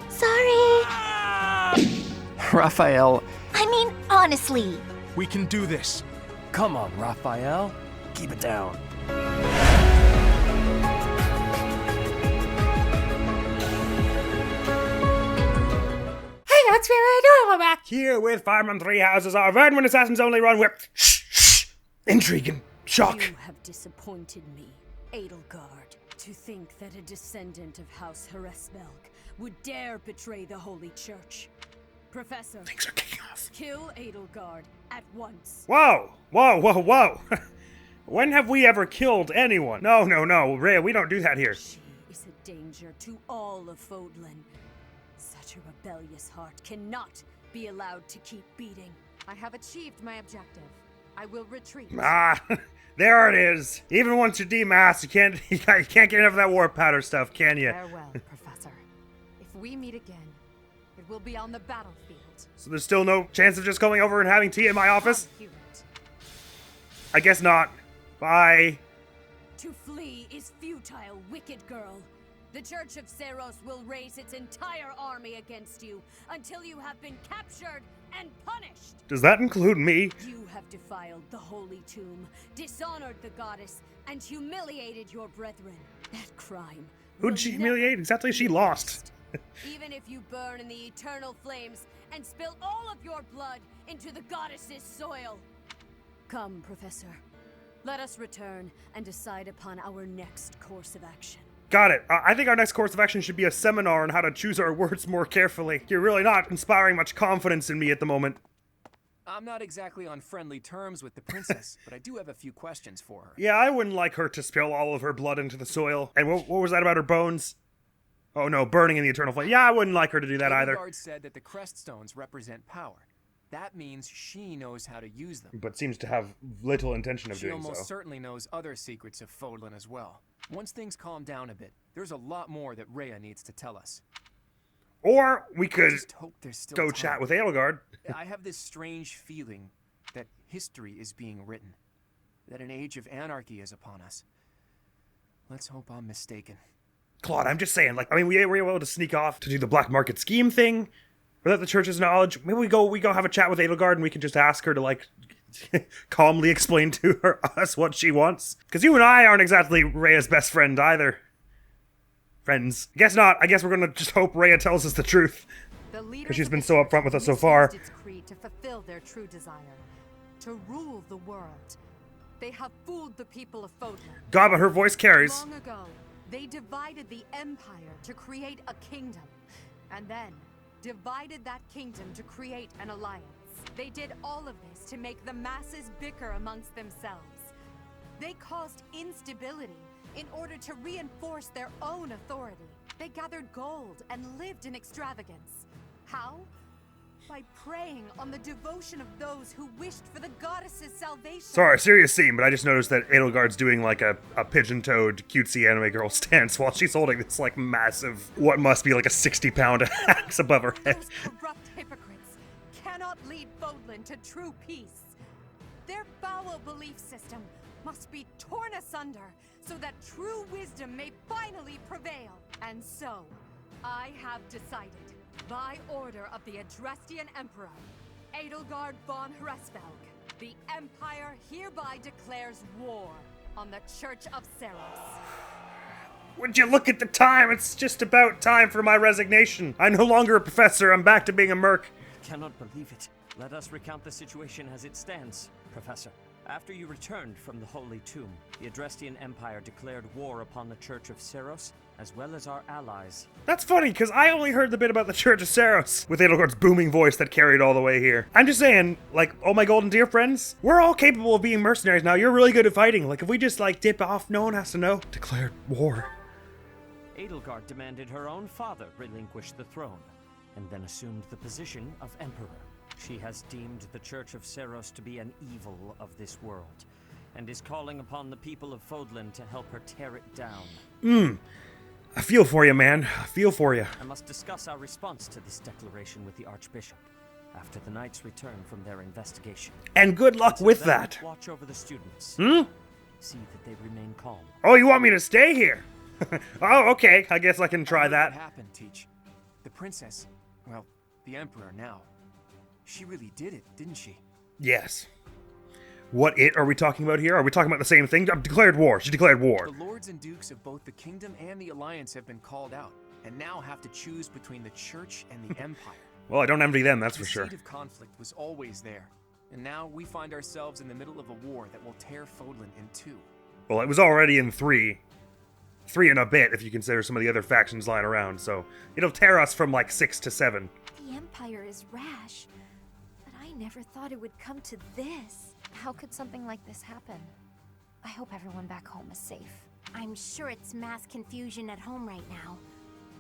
Sorry. Raphael, I mean, honestly. We can do this. come on, Raphael. Keep it down. Hey, that's where I know. We're back here with Farm on Three Houses, our Verdant Assassins Only run with intrigue and shock. You have disappointed me, Edelgard. To think that a descendant of House Hresvelg would dare betray the Holy Church. Professor, Things are kicking off. kill Edelgard at once. Whoa, whoa, whoa, whoa. When have we ever killed anyone? No, Rhea, we don't do that here. She is a danger to all of Fodlan. Such a rebellious heart cannot be allowed to keep beating. I have achieved my objective. I will retreat. Ah, there it is. Even once you demask, you can't get enough of that war powder stuff, can you? Farewell, Professor. If we meet again, it will be on the battlefield. So there's still no chance of just going over and having tea in my office? Come, Hubert. I guess not. Bye. To flee is futile, wicked girl. The Church of Seros will raise its entire army against you until you have been captured and punished. Does that include me? You have defiled the holy tomb, dishonored the goddess, and humiliated your brethren. That crime. Who'd will she never humiliate? Exactly, she be lost. erased. Even if you burn in the eternal flames and spill all of your blood into the goddess's soil. Come, Professor. Let us return and decide upon our next course of action. Got it. I think our next course of action should be a seminar on how to choose our words more carefully. You're really not inspiring much confidence in me at the moment. I'm not exactly on friendly terms with the princess, but I do have a few questions for her. Yeah, I wouldn't like her to spill all of her blood into the soil. And what was that about her bones? Oh no, burning in the eternal flame. Yeah, I wouldn't like her to do that either. Edelgard said that the crest stones represent power. That means she knows how to use them. But seems to have little intention of She doing almost so. certainly knows other secrets of Fodlan as well. Once things calm down a bit, there's a lot more that Rhea needs to tell us. Or we I could just hope there's still go time. chat with Edelgard. I have this strange feeling that history is being written, that an age of anarchy is upon us. Let's hope I'm mistaken. Claude, I'm just saying, we were able to sneak off to do the black market scheme thing without the church's knowledge. Maybe we go have a chat with Edelgard and we can just ask her to, calmly explain to us what she wants. Because you and I aren't exactly Rhea's best friend either. Friends. Guess not. I guess we're gonna just hope Rhea tells us the truth. Because she's been so upfront with us so far. Its creed to fulfill their true desire, to rule the world. They have fooled the people of Fodlan. God, but her voice carries. Long ago, they divided the empire to create a kingdom, and then divided that kingdom to create an alliance. They did all of this to make the masses bicker amongst themselves. They caused instability in order to reinforce their own authority. They gathered gold and lived in extravagance. How? By preying on the devotion of those who wished for the goddess's salvation. Sorry, serious scene, but I just noticed that Edelgard's doing a pigeon-toed cutesy anime girl stance while she's holding this massive, what must be a 60-pound axe above her head. Those corrupt hypocrites cannot lead Fodlan to true peace. Their foul belief system must be torn asunder so that true wisdom may finally prevail. And so, I have decided, by order of the Adrestian Emperor, Edelgard von Hresvelg, the Empire hereby declares war on the Church of Seros. Would you look at the time? It's just about time for my resignation. I'm no longer a professor. I'm back to being a merc. Cannot believe it. Let us recount the situation as it stands, Professor. After you returned from the Holy Tomb, the Adrestian Empire declared war upon the Church of Seros, as well as our allies. That's funny, because I only heard the bit about the Church of Seros with Edelgard's booming voice that carried all the way here. I'm just saying, oh my golden dear friends, we're all capable of being mercenaries now. You're really good at fighting. If we just, dip off, no one has to know. Declared war. Edelgard demanded her own father relinquish the throne, and then assumed the position of Emperor. She has deemed the Church of Seros to be an evil of this world, and is calling upon the people of Fodlan to help her tear it down. I feel for you, man. I feel for you. I must discuss our response to this declaration with the Archbishop, after the Knights return from their investigation. And good luck Until with then, that. Watch over the students. Hmm? See that they remain calm. Oh, you want me to stay here? Oh, okay. I guess I can try What that. happened, Teach? The princess, well, the Emperor now. She really did it, didn't she? Yes. What it are we talking about here? Are we talking about the same thing? Declared war. She declared war. The lords and dukes of both the kingdom and the alliance have been called out, and now have to choose between the church and the empire. Well, I don't envy them, that's The for sure. seed of conflict was always there, and now we find ourselves in the middle of a war that will tear Fodlan in two. Well, it was already in 3. 3 and a bit, if you consider some of the other factions lying around, so it'll tear us from like 6 to 7. The Empire is rash, but I never thought it would come to this. How could something like this happen? I hope everyone back home is safe. I'm sure it's mass confusion at home right now.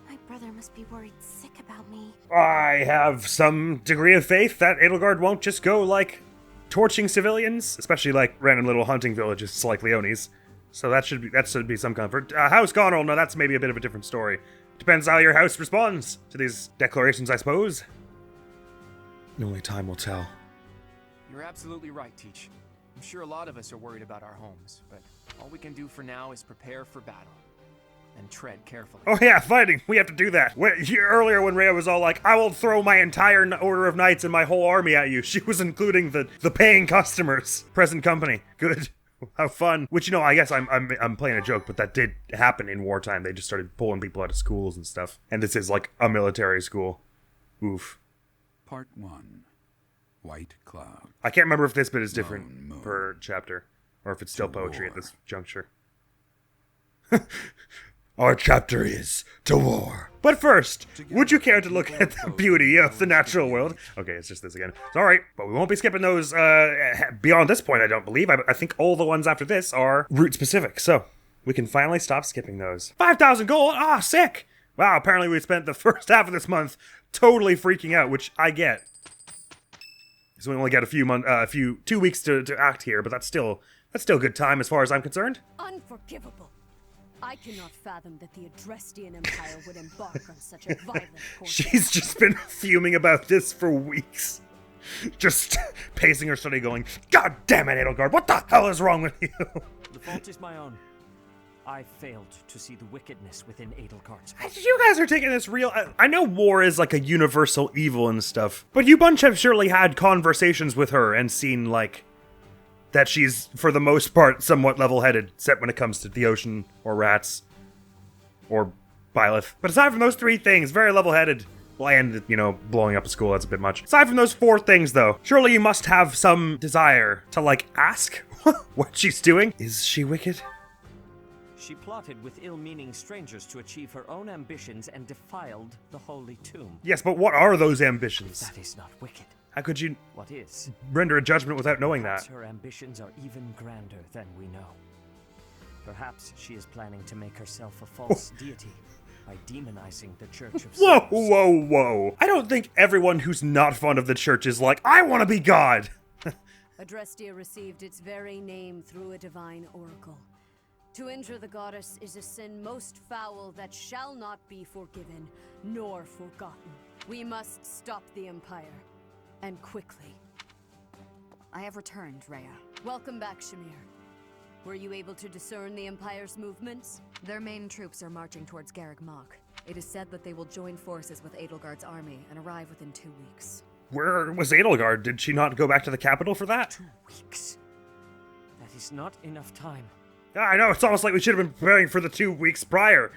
My brother must be worried sick about me. I have some degree of faith that Edelgard won't just go, like, torching civilians, especially, like, random little hunting villages like Leonie's. So that should be some comfort. House Connell, no, that's maybe a bit of a different story. Depends how your house responds to these declarations, I suppose. Only time will tell. You're absolutely right, Teach. I'm sure a lot of us are worried about our homes, but all we can do for now is prepare for battle. And tread carefully. Oh yeah, fighting! We have to do that. Earlier when Rhea was all like, I will throw my entire order of knights and my whole army at you, she was including the paying customers. Present company. Good. How fun. Which, you know, I guess I'm playing a joke, but that did happen in wartime. They just started pulling people out of schools and stuff. And this is like a military school. Oof. Part 1. White Cloud. I can't remember if this bit is different Lone Moon. per chapter, or if it's still To poetry war. at this juncture. Our chapter is to war. But first, would you care to look at the beauty of the natural world? Okay, it's just this again. It's alright, but we won't be skipping those beyond this point, I don't believe. I think all the ones after this are route specific, so we can finally stop skipping those. 5,000 gold? Ah, sick! Wow, apparently we spent the first half of this month totally freaking out, which I get. So we only got a few 2 weeks to act here, but that's still good time as far as I'm concerned. Unforgivable. I cannot fathom that the Adrestian Empire would embark on such a violent course. She's just been fuming about this for weeks. Just pacing her study going, God damn it, Edelgard, what the hell is wrong with you? The fault is my own. I failed to see the wickedness within Edelgard's heart. You guys are taking this real... I know war is like a universal evil and stuff, but you bunch have surely had conversations with her and seen, like, that she's, for the most part, somewhat level-headed, except when it comes to the ocean, or rats, or Byleth. But aside from those 3 things, very level-headed. Well, and, you know, blowing up a school, that's a bit much. Aside from those 4 things, though, surely you must have some desire to, like, ask what she's doing. Is she wicked? She plotted with ill-meaning strangers to achieve her own ambitions and defiled the holy tomb. Yes, but what are those ambitions? That is not wicked. How could you What is? render a judgment without knowing Perhaps that? her ambitions are even grander than we know. Perhaps she is planning to make herself a false deity by demonizing the Church of Whoa, Souls. whoa, whoa. I don't think everyone who's not fond of the church is like, I want to be God. Adrestia received its very name through a divine oracle. To injure the goddess is a sin most foul that shall not be forgiven nor forgotten. We must stop the Empire, and quickly. I have returned, Rhea. Welcome back, Shamir. Were you able to discern the Empire's movements? Their main troops are marching towards Garreg Mach. It is said that they will join forces with Edelgard's army and arrive within 2 weeks. Where was Edelgard? Did she not go back to the capital for that? 2 weeks. That is not enough time. I know, it's almost like we should have been preparing for the 2 weeks prior,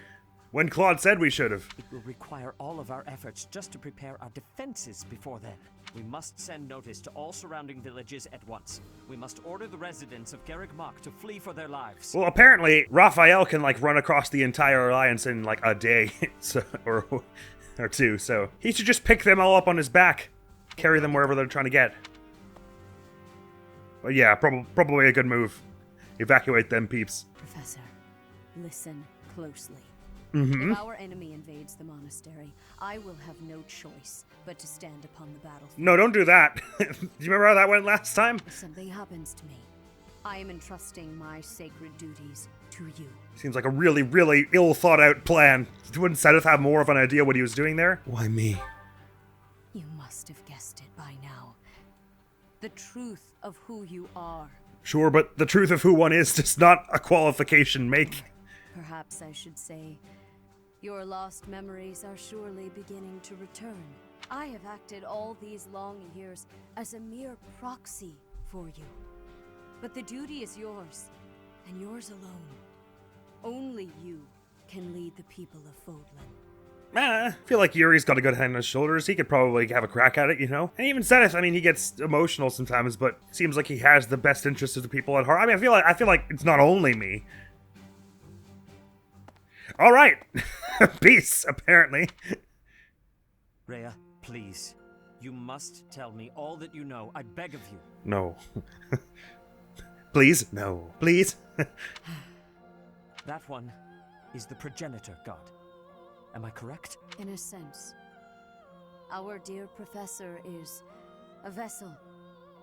when Claude said we should have. It will require all of our efforts just to prepare our defenses before then. We must send notice to all surrounding villages at once. We must order the residents of Garreg Mach to flee for their lives. Well, apparently, Raphael can, like, run across the entire alliance in, like, a day, so, or 2, so he should just pick them all up on his back, carry them wherever they're trying to get. Well, yeah, probably a good move. Evacuate them peeps. Professor, listen closely. Mm-hmm. If our enemy invades the monastery, I will have no choice but to stand upon the battlefield. No, don't do that. Do you remember how that went last time? If something happens to me, I am entrusting my sacred duties to you. Seems like a really, really ill thought out plan. Wouldn't Seth have more of an idea what he was doing there? Why me? You must have guessed it by now. The truth of who you are. Sure, but the truth of who one is does not a qualification make. Perhaps I should say, your lost memories are surely beginning to return. I have acted all these long years as a mere proxy for you. But the duty is yours, and yours alone. Only you can lead the people of Fodlan. I feel like Yuri's got a good head on his shoulders. He could probably have a crack at it, you know? And even SADDEST, I mean, he gets emotional sometimes, but it seems like he has the best interest of the people at heart. I mean, I feel like it's not only me. All right. Peace, apparently. Rhea, please. You must tell me all that you know. I beg of you. No. Please? No. Please? That one is the progenitor god. Am I correct? In a sense. Our dear professor is a vessel.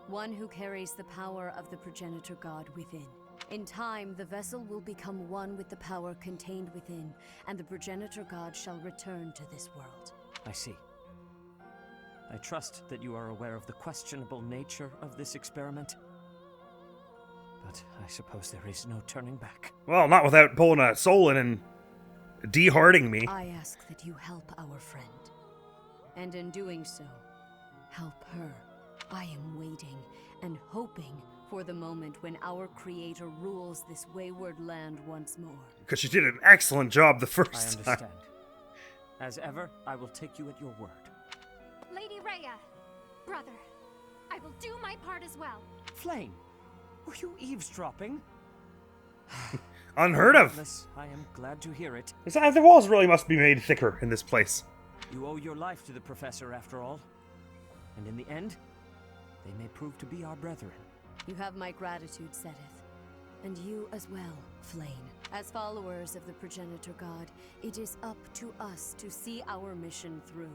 One who carries the power of the progenitor god within. In time, the vessel will become one with the power contained within, and the progenitor god shall return to this world. I see. I trust that you are aware of the questionable nature of this experiment. But I suppose there is no turning back. Well, not without pulling a soul in and de-hearting me. I ask that you help our friend. And in doing so, help her. I am waiting and hoping for the moment when our creator rules this wayward land once more. Because she did an excellent job the I first time. understand. As ever, I will take you at your word. Lady Rhea, brother, I will do my part as well. Flame, were you eavesdropping? Unheard of. Yes, I am glad to hear it. The walls really must be made thicker in this place. You owe your life to the professor, after all. And in the end, they may prove to be our brethren. You have my gratitude, SADDEST. And you as well, Flame. As followers of the progenitor god, it is up to us to see our mission through.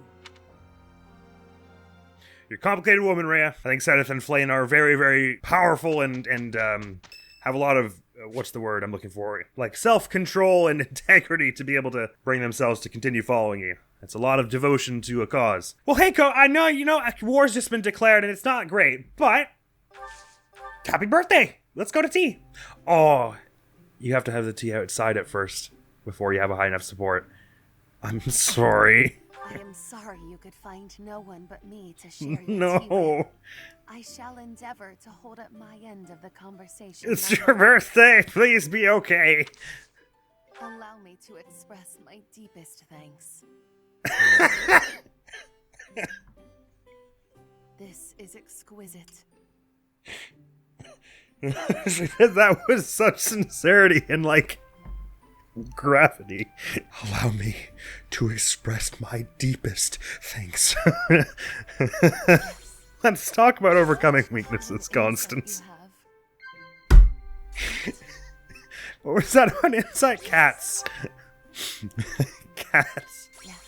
You're a complicated woman, Rhea. I think SADDEST and Flame are very, very powerful and have a lot of, what's the word I'm looking for? Like self-control and integrity to be able to bring themselves to continue following you. That's a lot of devotion to a cause. Well, hey, I know, war's just been declared and it's not great, but happy birthday! Let's go to tea. Oh, you have to have the tea outside at first before you have a high enough support. I'm sorry. I am sorry you could find no one but me to share your tea with. No. I shall endeavor to hold up my end of the conversation. It's your birthday. Please be okay. Allow me to express my deepest thanks. This is exquisite. That was such sincerity and gravity. Allow me to express my deepest thanks. Let's talk about overcoming weaknesses, Constance. What was that on Insight? Cats. Cats. Yes.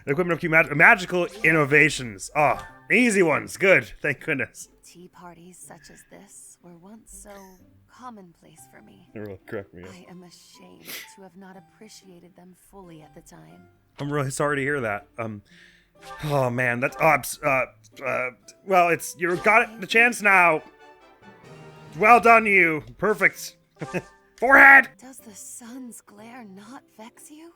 The equipment of magical innovations. Oh, easy ones. Good. Thank goodness. Tea parties such as this were once so commonplace for me. It really cracked me up. I am ashamed to have not appreciated them fully at the time. I'm really sorry to hear that. Oh man, that's well, you got the chance now. Well done, you. Perfect. Forehead. Does the sun's glare not vex you?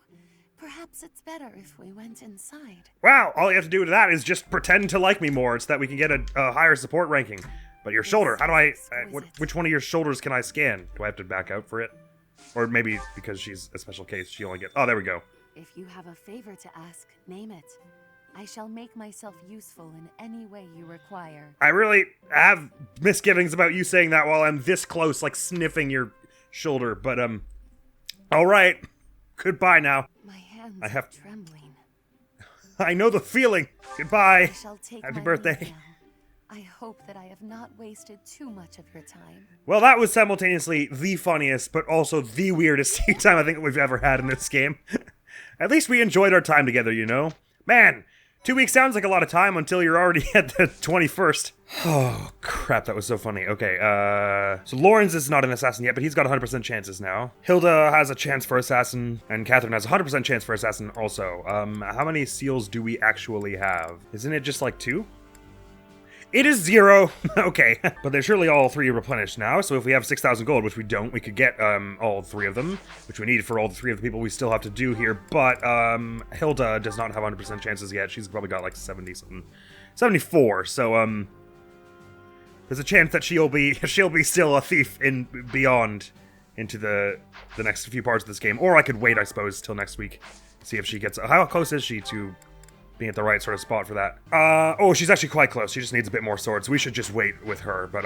Perhaps it's better if we went inside. Wow, all you have to do to that is just pretend to like me more so that we can get a higher support ranking. But your shoulder, how do I, which one of your shoulders can I scan? Do I have to back out for it? Or maybe because she's a special case, she only gets, oh, there we go. If you have a favor to ask, name it. I shall make myself useful in any way you require. I really have misgivings about you saying that while I'm this close, sniffing your shoulder, but, all right. Goodbye now. My hands are trembling. I know the feeling. Goodbye. I shall take Happy my birthday. leave now. I hope that I have not wasted too much of your time. Well, that was simultaneously the funniest, but also the weirdest tea time I think we've ever had in this game. At least we enjoyed our time together, you know? Man, 2 weeks sounds like a lot of time until you're already at the 21st. Oh, crap, that was so funny. Okay, so Lawrence is not an assassin yet, but he's got 100% chances now. Hilda has a chance for assassin, and Catherine has a 100% chance for assassin also. How many seals do we actually have? Isn't it just 2? It is 0. Okay. But they're surely all 3 replenished now, so if we have 6,000 gold, which we don't, we could get all 3 of them, which we need for all the 3 of the people we still have to do here, but Hilda does not have 100% chances yet. She's probably got like 70-something. 74, so there's a chance that she'll be still a thief in beyond into the next few parts of this game. Or I could wait, I suppose, till next week. See if she gets... How close is she to being at the right sort of spot for that? Oh, she's actually quite close. She just needs a bit more swords. We should just wait with her. But,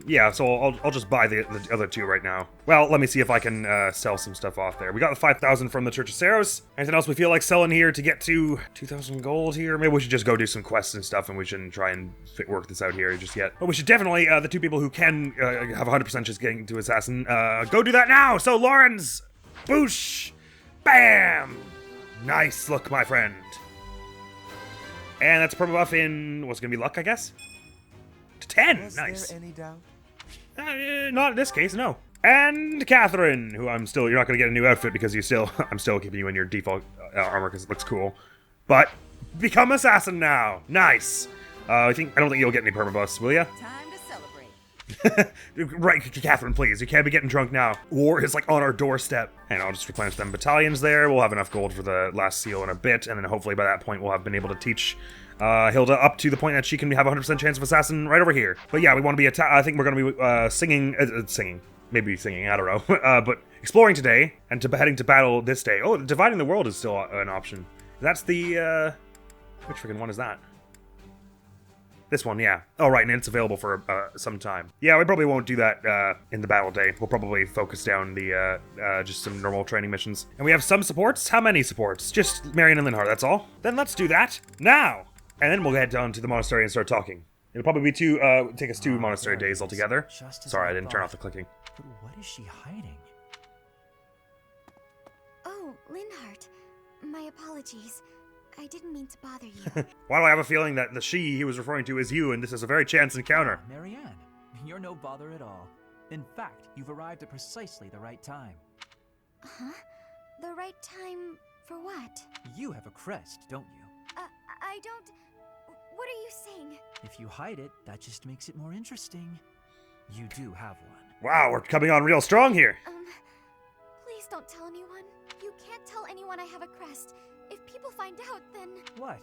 yeah, so I'll just buy the other 2 right now. Well, let me see if I can sell some stuff off there. We got the 5,000 from the Church of Saros. Anything else we feel like selling here to get to 2,000 gold here? Maybe we should just go do some quests and stuff, and we shouldn't try and work this out here just yet. But we should definitely, the 2 people who can have 100% just getting to Assassin, go do that now! So, Lawrence! Boosh! Bam! Nice look, my friend. And that's a purple buff in, what's going to be luck, I guess? To 10, Was nice. there any doubt? Not in this case, no. And Catherine, who you're not going to get a new outfit because I'm still keeping you in your default armor because it looks cool. But, become Assassin now. Nice. I don't think you'll get any perma buffs, will ya? Time to celebrate. Right, Catherine, please. You can't be getting drunk now. War is like on our doorstep. And I'll just replenish them battalions there. We'll have enough gold for the last seal in a bit. And then hopefully by that point we'll have been able to teach Hilda up to the point that she can have 100% chance of Assassin right over here. But yeah, we want to be I think we're going to be singing. Maybe singing, I don't know. But exploring today and heading to battle this day. Oh, dividing the world is still an option. That's the... which freaking one is that? This one, yeah. Oh, right, and it's available for some time. Yeah, we probably won't do that in the battle day. We'll probably focus down the just some normal training missions. And we have some supports? How many supports? Just Marion and Linhart, that's all? Then let's do that now! And then we'll head down to the monastery and start talking. It'll probably be take us 2 monastery days altogether. Sorry, I didn't turn off the clicking. But what is she hiding? Oh, Linhart. My apologies. I didn't mean to bother you. Why do I have a feeling that the she he was referring to is you, and this is a very chance encounter? Marianne, you're no bother at all. In fact, you've arrived at precisely the right time. Huh? The right time for what? You have a crest, don't you? I don't... What are you saying? If you hide it, that just makes it more interesting. You do have one. Wow, we're coming on real strong here. Please don't tell anyone. You can't tell anyone I have a crest. If people find out, then... What?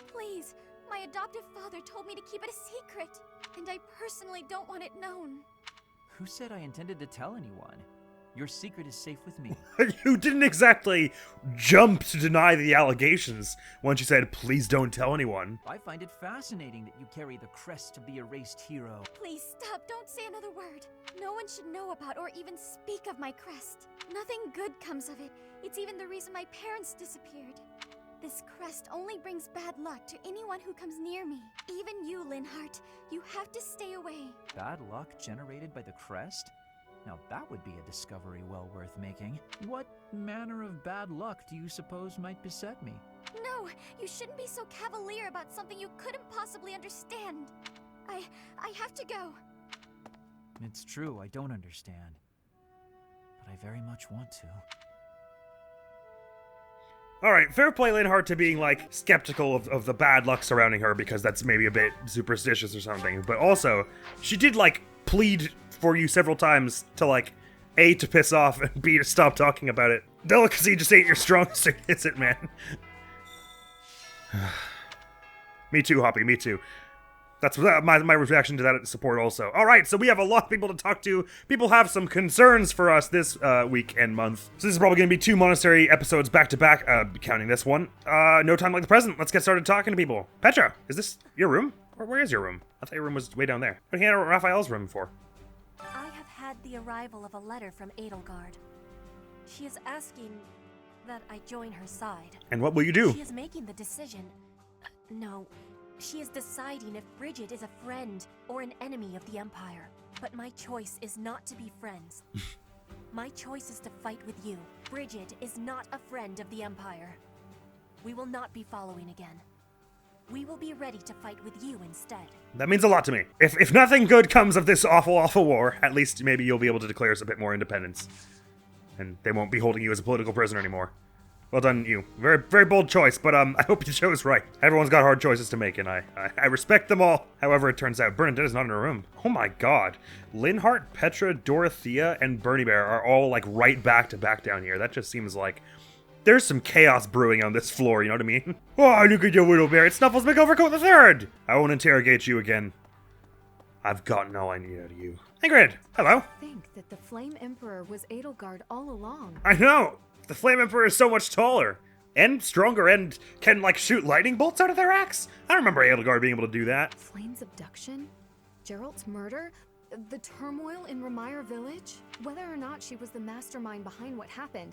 Please, my adoptive father told me to keep it a secret, and I personally don't want it known. Who said I intended to tell anyone? Your secret is safe with me. You didn't exactly jump to deny the allegations once you said, please don't tell anyone. I find it fascinating that you carry the crest of the erased hero. Please stop, don't say another word. No one should know about or even speak of my crest. Nothing good comes of it. It's even the reason my parents disappeared. This crest only brings bad luck to anyone who comes near me. Even you, Linhart. You have to stay away. Bad luck generated by the crest? Now that would be a discovery well worth making. What manner of bad luck do you suppose might beset me? No, you shouldn't be so cavalier about something you couldn't possibly understand. I have to go. It's true, I don't understand. But I very much want to. Alright, fair play Linhart to being, like, skeptical of the bad luck surrounding her because that's maybe a bit superstitious or something. But also, she did, like, plead for you several times to, like, A, to piss off, and B, to stop talking about it. Delicacy just ain't your strongest, is it, man? Me too, Hoppy, me too. That's my reaction to that support also. Alright, so we have a lot of people to talk to. People have some concerns for us this week and month. So this is probably going to be 2 monastery episodes back to back, counting this one. No time like the present. Let's get started talking to people. Petra, is this your room? Or where is your room? I thought your room was way down there. What are you at Raphael's room for? I have had the arrival of a letter from Edelgard. She is asking that I join her side. And what will you do? She is making the decision. No, she is deciding if Bridget is a friend or an enemy of the Empire. But my choice is not to be friends. My choice is to fight with you. Bridget is not a friend of the Empire. We will not be following again. We will be ready to fight with you instead. That means a lot to me. If nothing good comes of this awful, awful war, at least maybe you'll be able to declare us a bit more independence. And they won't be holding you as a political prisoner anymore. Well done, you. Very, very bold choice, but I hope you chose right. Everyone's got hard choices to make, and I respect them all. However, it turns out Bernadette is not in her room. Oh my god. Linhart, Petra, Dorothea, and Bernie Bear are all, like, right back to back down here. That just seems like there's some chaos brewing on this floor, you know what I mean? Oh, look at your widow bear. It Snuffles McOvercoat III! I won't interrogate you again. I've gotten all I need out of you. Ingrid, hello. Think that the Flame Emperor was Edelgard all along. I know! The Flame Emperor is so much taller and stronger and can, like, shoot lightning bolts out of their axe. I remember Edelgard being able to do that. Flame's abduction? Geralt's murder? The turmoil in Remire Village? Whether or not she was the mastermind behind what happened,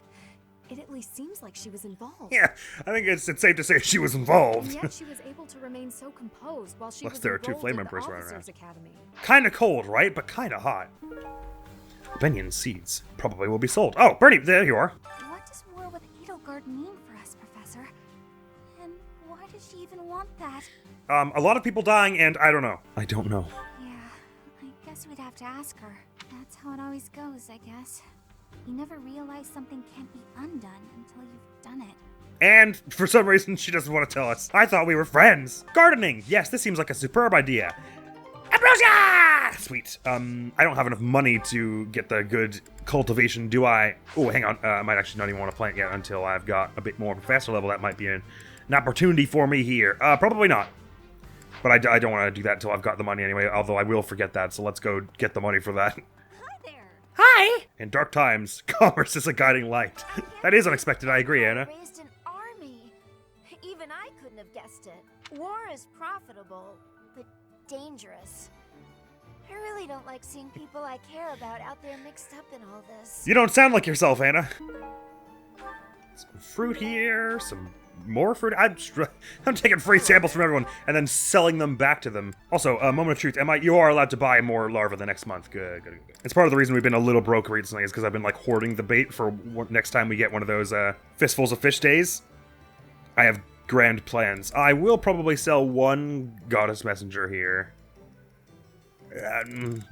it at least seems like she was involved. Yeah, I think it's safe to say she was involved. And yet she was able to remain so composed while she was there are two enrolled Flame in the Emperors running Officers Academy. Kinda cold, right? But kinda hot. Benyon seeds probably will be sold. Oh, Bernie, there you are. What does war with Edelgard mean for us, Professor? And why does she even want that? A lot of people dying, and I don't know. I don't know. Yeah, I guess we'd have to ask her. That's how it always goes, I guess. You never realize something can't be undone until you've done it. And for some reason, she doesn't want to tell us. I thought we were friends. Gardening. Yes, this seems like a superb idea. Ambrosia! Sweet. I don't have enough money to get the good cultivation, do I? Oh, hang on. I might actually not even want to plant yet until I've got a bit more professor level. That might be an opportunity for me here. Probably not. But I don't want to do that until I've got the money anyway, although I will forget that, so let's go get the money for that. Hi there. Hi! In dark times, commerce is a guiding light. That is unexpected, I agree, Anna. Raised an army. Even I couldn't have guessed it. War is profitable, but dangerous. I really don't like seeing people I care about out there mixed up in all this. You don't sound like yourself, Anna. Some fruit here, some more fruit. I'm taking free samples from everyone and then selling them back to them. Also, a moment of truth. You are allowed to buy more larvae the next month. Good. It's part of the reason we've been a little broke recently is because I've been like hoarding the bait for next time we get one of those fistfuls of fish days. I have grand plans. I will probably sell one goddess messenger here.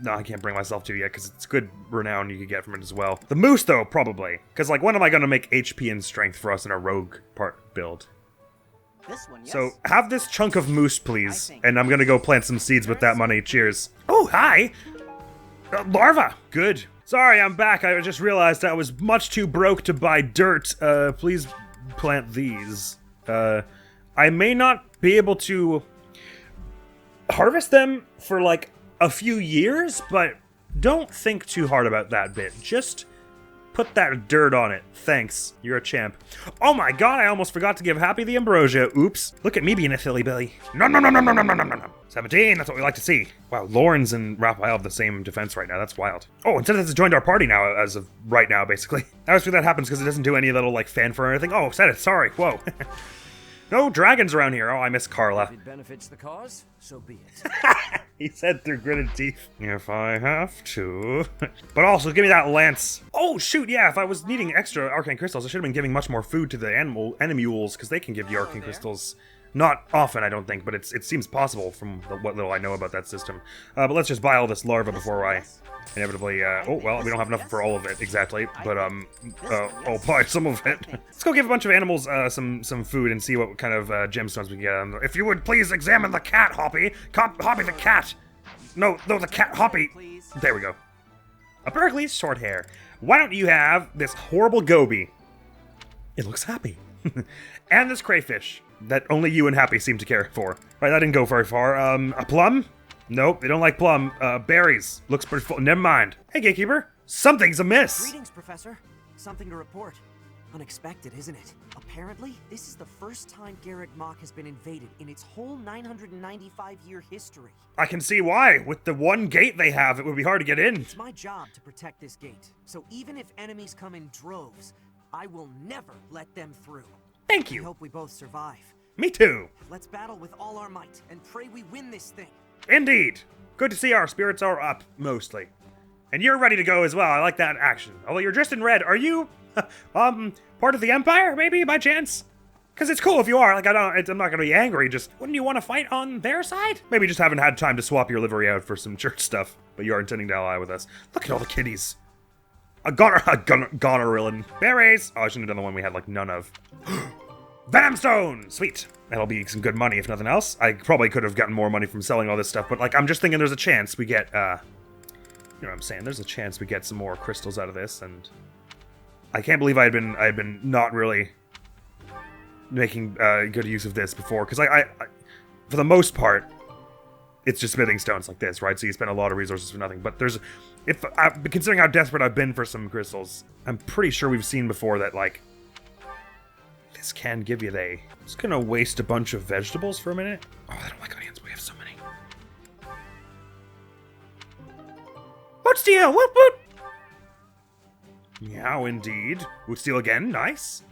No, I can't bring myself to yet because it's good renown you could get from it as well. The moose, though, probably. Because, like, when am I going to make HP and strength for us in a rogue part build? This one, yes. So, have this chunk of moose, please. And I'm going to go plant some seeds with that money. Cheers. Oh, hi! Larva! Good. Sorry, I'm back. I just realized I was much too broke to buy dirt. Please plant these. I may not be able to harvest them for, like, a few years, but don't think too hard about that bit. Just put that dirt on it. Thanks. You're a champ. Oh my god, I almost forgot to give Happy the ambrosia. Oops. Look at me being a silly Billy. No. 17, that's what we like to see. Wow, Lawrence and Raphael have the same defense right now. That's wild. Oh, instead has joined our party now, as of right now, basically. I always think that happens because it doesn't do any little, like, fanfare or anything. Oh, said it. Sorry. Whoa. No dragons around here. Oh, I miss Carla. If it benefits the cause, so be it. He said through gritted teeth. If I have to. But also, give me that lance. Oh, shoot, yeah, if I was needing extra arcane crystals, I should have been giving much more food to the animules, because they can give you arcane crystals. Not often, I don't think, but it seems possible from what little I know about that system. But let's just buy all this larva before I inevitably, oh, well, we don't have enough for all of it, exactly, but, I'll buy some of it. Let's go give a bunch of animals, some food and see what kind of, gemstones we can get. If you would please examine the cat, Hoppy! Hoppy the cat! No, the cat, Hoppy! There we go. A Berkeley's short hair. Why don't you have this horrible goby? It looks happy. And this crayfish that only you and Happy seem to care for. Right, that didn't go very far. A plum? Nope, they don't like plum. Berries. Looks pretty full. Never mind. Hey, gatekeeper. Something's amiss. Greetings, Professor. Something to report. Unexpected, isn't it? Apparently, this is the first time Garrick Mach has been invaded in its whole 995-year history. I can see why. With the one gate they have, it would be hard to get in. It's my job to protect this gate. So even if enemies come in droves, I will never let them through. Thank you. I hope we both survive. Me too. Let's battle with all our might and pray we win this thing. Indeed. Good to see our spirits are up, mostly. And you're ready to go as well. I like that action. Although you're dressed in red, are you, part of the Empire, maybe, by chance? Because it's cool if you are. Like, I'm not going to be angry. Just, wouldn't you want to fight on their side? Maybe just haven't had time to swap your livery out for some church stuff. But you are intending to ally with us. Look at all the kitties. Gonorillin. Berries! Oh, I shouldn't have done the one we had, like, none of. Venom Stone! Sweet. That'll be some good money, if nothing else. I probably could have gotten more money from selling all this stuff, but, like, I'm just thinking there's a chance we get, you know what I'm saying? There's a chance we get some more crystals out of this, and I can't believe I had been not really making good use of this before, because I for the most part, it's just smithing stones like this, right? So you spend a lot of resources for nothing. But considering how desperate I've been for some crystals, I'm pretty sure we've seen before that, like, this can give you I'm just gonna waste a bunch of vegetables for a minute. Oh, I don't like onions. We have so many. Wood steel! Woot woot! Meow, indeed. Wood steel again. Nice.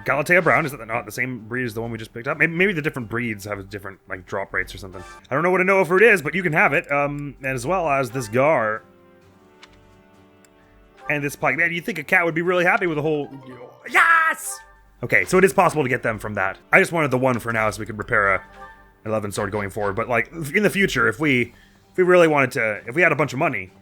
Galatea Brown, is that not the same breed as the one we just picked up? Maybe the different breeds have different, like, drop rates or something. I don't know what a Noah fruit is, but you can have it, as well as this Gar. And this pike. Man, you'd think a cat would be really happy with the whole... Yes! Okay, so it is possible to get them from that. I just wanted the one for now so we could repair a 11 sword going forward. But, like, in the future, if we really wanted to... If we had a bunch of money,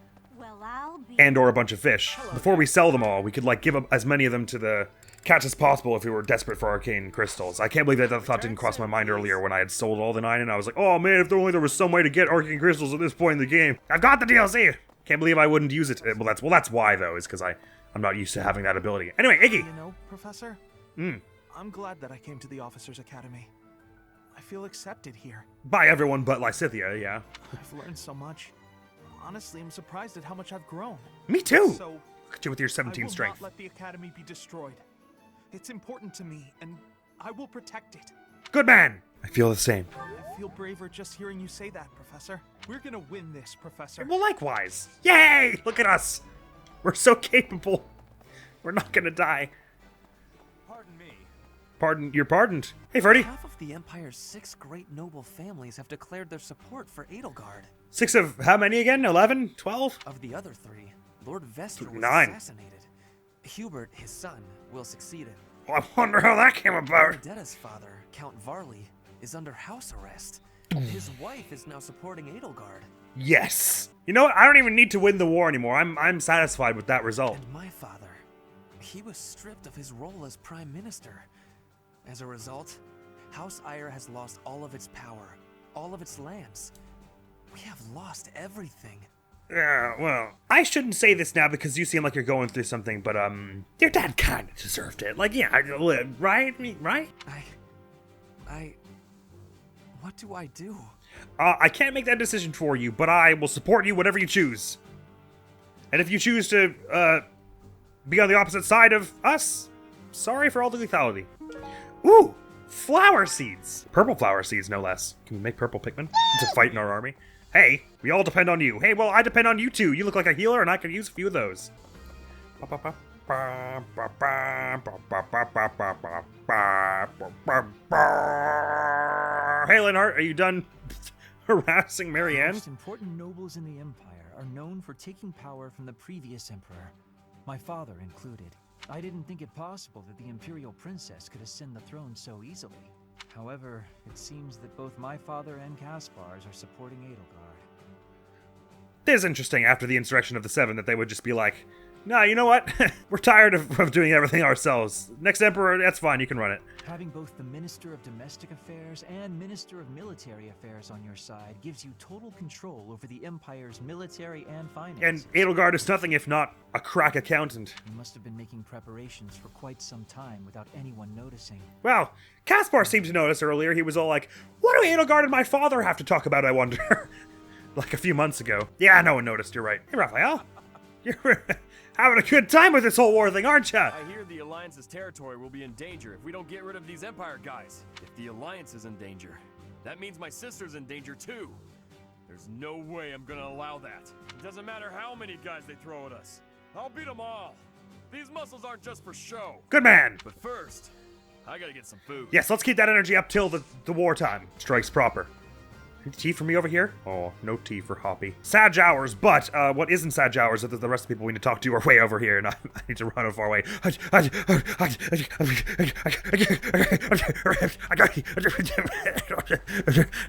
and or a bunch of fish, before we sell them all, we could, like, give up as many of them to the... cats as possible if we were desperate for arcane crystals. I can't believe that thought didn't cross my mind earlier when I had sold all the 9 and I was like, oh man, if there was some way to get arcane crystals at this point in the game. I've got the DLC! Can't believe I wouldn't use it. Well, that's why, though, is because I'm not used to having that ability. Anyway, Iggy! You know, Professor? I'm glad that I came to the Officers Academy. I feel accepted here. By everyone but Lysithea, yeah. I've learned so much. Honestly, I'm surprised at how much I've grown. Me too! So, look at you with your 17 strength. I will not let the Academy be destroyed. It's important to me, and I will protect it. Good man! I feel the same. I feel braver just hearing you say that, Professor. We're gonna win this, Professor. Well, likewise. Yay! Look at us! We're so capable. We're not gonna die. Pardon me. You're pardoned. Hey, Ferdy. Half of the Empire's 6 great noble families have declared their support for Edelgard. 6 of how many again? 11? 12? Of the other 3, Lord Vester was 9. assassinated. Hubert, his son, will succeed him. Oh, I wonder how that came about. Vendetta's father, Count Varley, is under house arrest. His wife is now supporting Edelgard. Yes. You know what? I don't even need to win the war anymore. I'm satisfied with that result. And my father, he was stripped of his role as Prime Minister. As a result, House Eyre has lost all of its power, all of its lands. We have lost everything. Yeah, well, I shouldn't say this now because you seem like you're going through something, but, your dad kind of deserved it. Like, yeah, right? Right? What do I do? I can't make that decision for you, but I will support you whatever you choose. And if you choose to, be on the opposite side of us, sorry for all the lethality. Ooh, flower seeds. Purple flower seeds, no less. Can we make purple Pikmin to fight in our army? Hey, we all depend on you. Hey, well, I depend on you too. You look like a healer, and I could use a few of those. Hey, Linhart, are you done harassing Marianne? The most important nobles in the Empire are known for taking power from the previous emperor, my father included. I didn't think it possible that the Imperial Princess could ascend the throne so easily. However, it seems that both my father and Caspar's are supporting Edelgard. It is interesting after the insurrection of the Seven that they would just be like, nah, you know what? We're tired of doing everything ourselves. Next Emperor, that's fine, you can run it. Having both the Minister of Domestic Affairs and Minister of Military Affairs on your side gives you total control over the Empire's military and finances. And Edelgard is nothing if not a crack accountant. You must have been making preparations for quite some time without anyone noticing. Well, Caspar seemed to notice earlier. He was all like, what do Edelgard and my father have to talk about, I wonder? Like a few months ago. Yeah, no one noticed, you're right. Hey, Raphael. You're having a good time with this whole war thing, aren't ya? I hear the Alliance's territory will be in danger if we don't get rid of these Empire guys. If the Alliance is in danger, that means my sister's in danger too. There's no way I'm gonna allow that. It doesn't matter how many guys they throw at us. I'll beat them all. These muscles aren't just for show. Good man. But first, I gotta get some food. Yes, let's keep that energy up till the wartime strikes proper. Any tea for me over here? Oh, no tea for Hoppy. Sag hours, but what isn't Sag hours is that the rest of the people we need to talk to are way over here, and I need to run far away.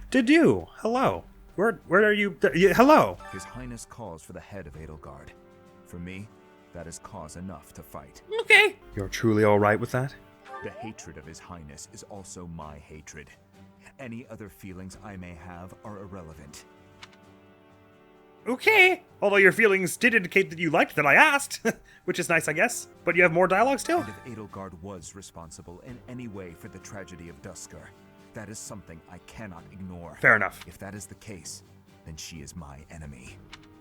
Did you? Hello. Where are you? Hello. His Highness calls for the head of Edelgard. For me, that is cause enough to fight. Okay. You're truly all right with that? The hatred of His Highness is also my hatred. Any other feelings I may have are irrelevant. Okay. Although your feelings did indicate that you liked that I asked, which is nice, I guess. But you have more dialogue still? And if Edelgard was responsible in any way for the tragedy of Duskur, that is something I cannot ignore. Fair enough. If that is the case, then she is my enemy.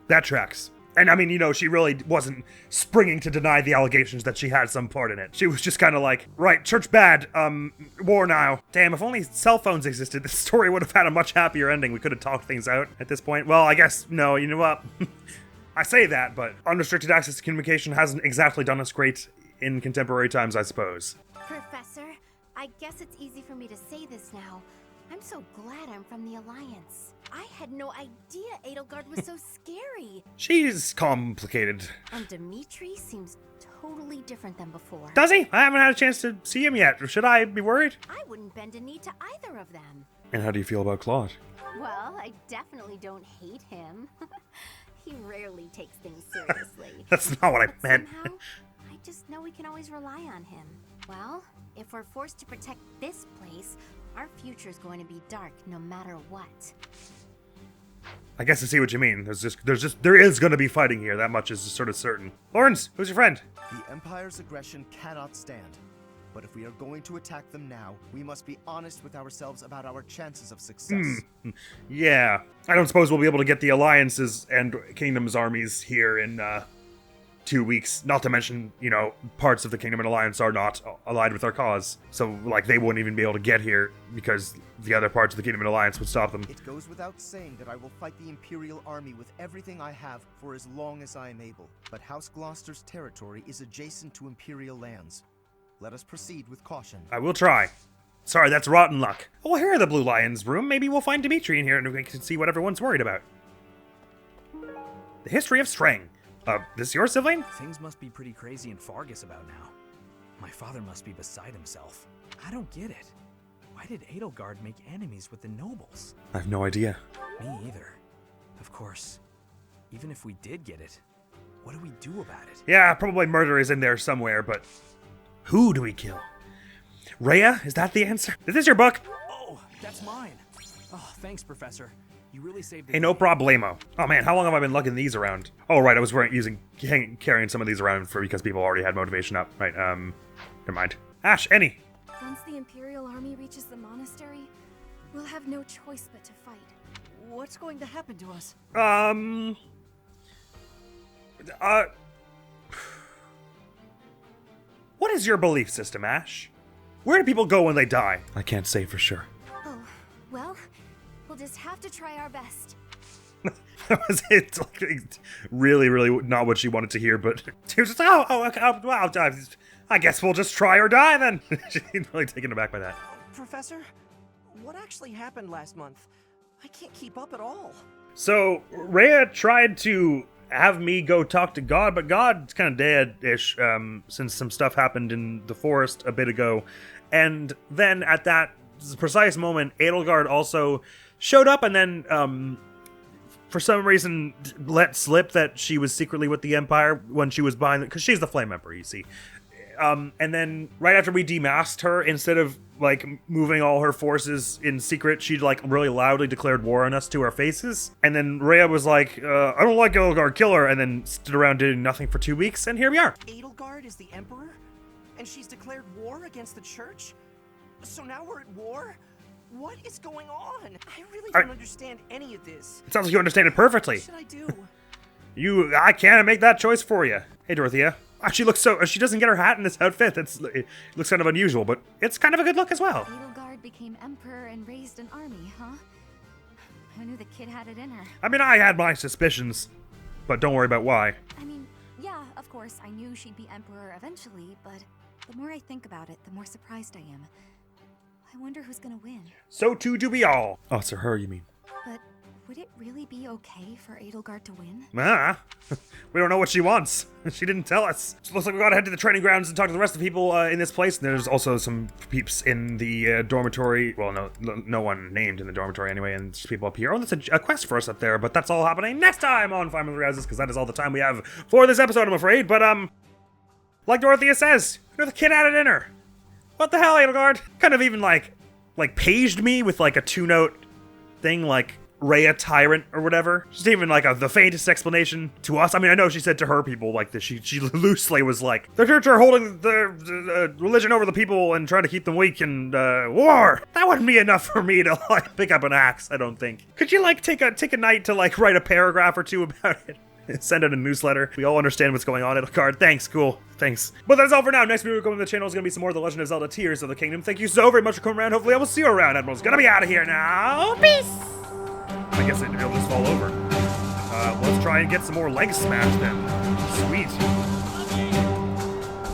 That tracks. And I mean, you know, she really wasn't springing to deny the allegations that she had some part in it. She was just kind of like, right, church bad, war now. Damn, if only cell phones existed, this story would have had a much happier ending. We could have talked things out at this point. Well, I guess, no, you know what? I say that, but unrestricted access to communication hasn't exactly done us great in contemporary times, I suppose. Professor, I guess it's easy for me to say this now. I'm so glad I'm from the Alliance. I had no idea Edelgard was so scary. She's complicated. And Dimitri seems totally different than before. Does he? I haven't had a chance to see him yet. Should I be worried? I wouldn't bend a knee to either of them. And how do you feel about Claude? Well, I definitely don't hate him. He rarely takes things seriously. That's not what I meant. Somehow, I just know we can always rely on him. Well, if we're forced to protect this place, our future's going to be dark no matter what. I guess I see what you mean. There is going to be fighting here. That much is sort of certain. Lawrence, who's your friend? The Empire's aggression cannot stand. But if we are going to attack them now, we must be honest with ourselves about our chances of success. Yeah. I don't suppose we'll be able to get the Alliance's and Kingdom's armies here in 2 weeks. Not to mention, you know, parts of the Kingdom and Alliance are not allied with our cause. So, like, they wouldn't even be able to get here because the other parts of the Kingdom and Alliance would stop them. It goes without saying that I will fight the Imperial Army with everything I have for as long as I am able. But House Gloucester's territory is adjacent to Imperial lands. Let us proceed with caution. I will try. Sorry, that's rotten luck. Oh, here are the Blue Lions' room. Maybe we'll find Dimitri in here and we can see what everyone's worried about. The history of Strang. This your sibling? Things must be pretty crazy in Fargus about now. My father must be beside himself. I don't get it. Why did Edelgard make enemies with the nobles? I have no idea. Me either. Of course, even if we did get it, what do we do about it? Yeah, probably murder is in there somewhere, but who do we kill? Rhea? Is that the answer? Is this your book? Oh, that's mine. Oh, thanks, Professor. You really saved it. Hey, no problemo. Oh man, how long have I been lugging these around? Oh right, I was carrying some of these around because people already had motivation up. Right, never mind. Ash, Annie. Once the Imperial Army reaches the monastery, we'll have no choice but to fight. What's going to happen to us? What is your belief system, Ash? Where do people go when they die? I can't say for sure. Oh, well, we'll just have to try our best. That was it. Like, really, really not what she wanted to hear, but she was just, well, I guess we'll just try or die then. She's really taken aback by that. Professor, what actually happened last month? I can't keep up at all. So, Rhea tried to have me go talk to God, but God's kind of dead-ish, since some stuff happened in the forest a bit ago. And then at that precise moment, Edelgard also showed up and then, for some reason, let slip that she was secretly with the Empire when she was behind, because she's the Flame Emperor, you see. And then right after we demasked her, instead of like moving all her forces in secret, she like really loudly declared war on us to our faces. And then Rhea was like, I don't like Edelgard, kill her, and then stood around doing nothing for 2 weeks, and here we are. Edelgard is the Emperor? And she's declared war against the Church? So now we're at war? What is going on? I really don't understand any of this. It sounds like you understand it perfectly. What should I do? I can't make that choice for you. Hey, Dorothea. She looks she doesn't get her hat in this outfit. It looks kind of unusual, but it's kind of a good look as well. Edelgard became emperor and raised an army, huh? Who knew the kid had it in her? I mean, I had my suspicions, but don't worry about why. I mean, yeah, of course, I knew she'd be emperor eventually, but the more I think about it, the more surprised I am. I wonder who's gonna win. So too do we all. Oh, so her, you mean? But Would it really be okay for Edelgard to win? We don't know what she wants. She didn't tell us. So it looks like we gotta head to the training grounds and talk to the rest of the people in this place. And there's also some peeps in the dormitory. Well, no one named in the dormitory anyway, and just people up here. Oh, that's a quest for us up there, but that's all happening next time on Five Minute Houses, because that is all the time we have for this episode, I'm afraid. But, like Dorothea says, you're the kid out of dinner. What the hell, Edelgard? Kind of even, like paged me with, like, a two-note thing, like, Rhea Tyrant or whatever. Just even like the faintest explanation to us. I mean, I know she said to her people like this. She loosely was like, the church are holding the religion over the people and trying to keep them weak and war. That wouldn't be enough for me to like pick up an axe, I don't think. Could you like take a night to like write a paragraph or two about it? Send out a newsletter. We all understand what's going on, Edelgard. Thanks, cool. Thanks. But that's all for now. Next video coming to the channel is going to be some more of The Legend of Zelda Tears of the Kingdom. Thank you so very much for coming around. Hopefully I will see you around. Admiral's gonna be out of here now. Peace! I guess it'll just fall over. Let's try and get some more legs smashed then. Sweet.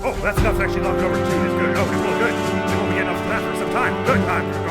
Oh, that's actually knocked over too. It's good. Okay, well, good. We won't be getting off the mat for some time. Good time.